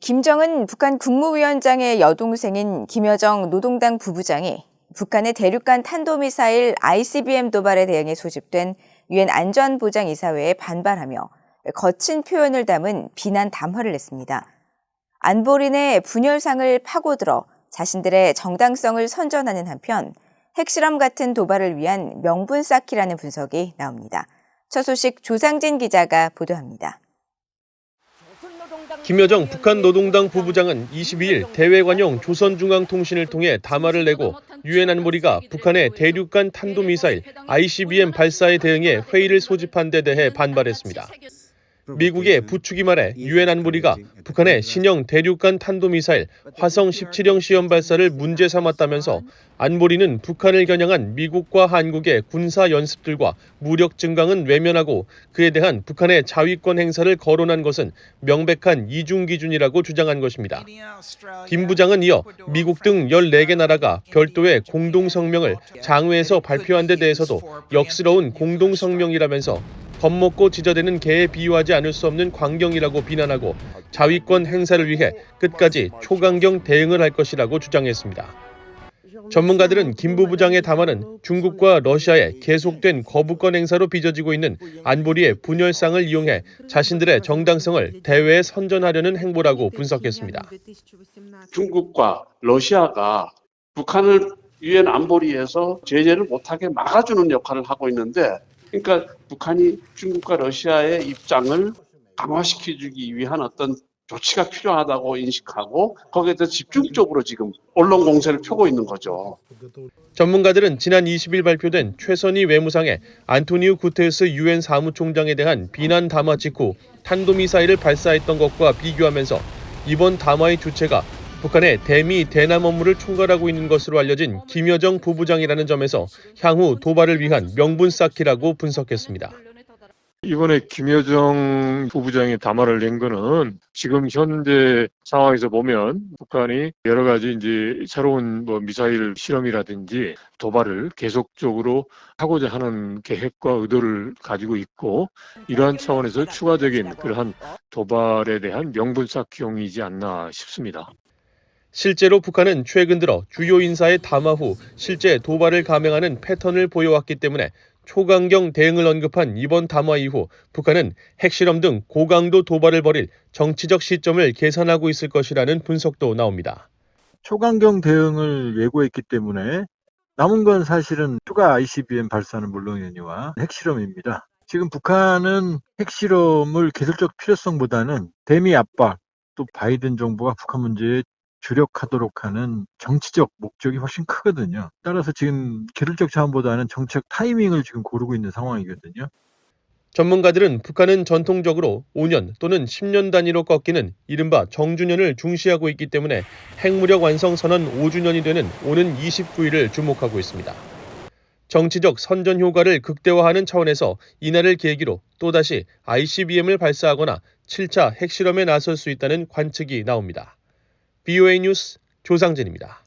김정은 북한 국무위원장의 여동생인 김여정 노동당 부부장이 북한의 대륙간 탄도미사일 ICBM 도발에 대응해 소집된 유엔 안전보장이사회에 반발하며 거친 표현을 담은 비난 담화를 냈습니다. 안보린의 분열상을 파고들어 자신들의 정당성을 선전하는 한편 핵실험 같은 도발을 위한 명분 쌓기라는 분석이 나옵니다. 첫 소식 조상진 기자가 보도합니다. 김여정 북한 노동당 부부장은 22일 대외관용 조선중앙통신을 통해 담화를 내고 유엔 안보리가 북한의 대륙간 탄도미사일 ICBM 발사에 대응해 회의를 소집한 데 대해 반발했습니다. 미국의 부추기 말에 유엔 안보리가 북한의 신형 대륙간 탄도미사일 화성 17형 시험 발사를 문제 삼았다면서 안보리는 북한을 겨냥한 미국과 한국의 군사 연습들과 무력 증강은 외면하고 그에 대한 북한의 자위권 행사를 거론한 것은 명백한 이중 기준이라고 주장한 것입니다. 김 부장은 이어 미국 등 14개 나라가 별도의 공동성명을 장외에서 발표한 데 대해서도 역스러운 공동성명이라면서 겁먹고 지저대는 개에 비유하지 않을 수 없는 광경이라고 비난하고 자위권 행사를 위해 끝까지 초강경 대응을 할 것이라고 주장했습니다. 전문가들은 김 부부장의 담화는 중국과 러시아의 계속된 거부권 행사로 빚어지고 있는 안보리의 분열상을 이용해 자신들의 정당성을 대외에 선전하려는 행보라고 분석했습니다. 중국과 러시아가 북한을 유엔 안보리에서 제재를 못하게 막아주는 역할을 하고 있는데 그러니까 북한이 중국과 러시아의 입장을 강화시켜주기 위한 어떤 조치가 필요하다고 인식하고 거기에 대해서 집중적으로 지금 언론 공세를 펴고 있는 거죠. 전문가들은 지난 20일 발표된 최선희 외무상의 안토니우 구테르스 유엔 사무총장에 대한 비난 담화 직후 탄도미사일을 발사했던 것과 비교하면서 이번 담화의 주체가 북한의 대미 대남 업무를 총괄하고 있는 것으로 알려진 김여정 부부장이라는 점에서 향후 도발을 위한 명분 쌓기라고 분석했습니다. 이번에 김여정 부부장이 담화를 낸 거는 지금 현재 상황에서 보면 북한이 여러 가지 이제 새로운 미사일 실험이라든지 도발을 계속적으로 하고자 하는 계획과 의도를 가지고 있고 이러한 차원에서 추가적인 그러한 도발에 대한 명분 쌓기용이지 않나 싶습니다. 실제로 북한은 최근 들어 주요 인사의 담화 후 실제 도발을 감행하는 패턴을 보여왔기 때문에 초강경 대응을 언급한 이번 담화 이후 북한은 핵실험 등 고강도 도발을 벌일 정치적 시점을 계산하고 있을 것이라는 분석도 나옵니다. 초강경 대응을 예고했기 때문에 남은 건 사실은 추가 ICBM 발사는 물론이니와 핵실험입니다. 지금 북한은 핵실험을 계속적 필요성보다는 대미 압박, 또 바이든 정부가 북한 문제에 주력하도록 하는 정치적 목적이 훨씬 크거든요. 따라서 지금 기술적 자원보다는 정책 타이밍을 지금 고르고 있는 상황이거든요. 전문가들은 북한은 전통적으로 5년 또는 10년 단위로 꺾이는 이른바 정주년을 중시하고 있기 때문에 핵무력 완성 선언 5주년이 되는 오는 29일을 주목하고 있습니다. 정치적 선전 효과를 극대화하는 차원에서 이날을 계기로 또다시 ICBM을 발사하거나 7차 핵실험에 나설 수 있다는 관측이 나옵니다. BOA 뉴스 조상진입니다.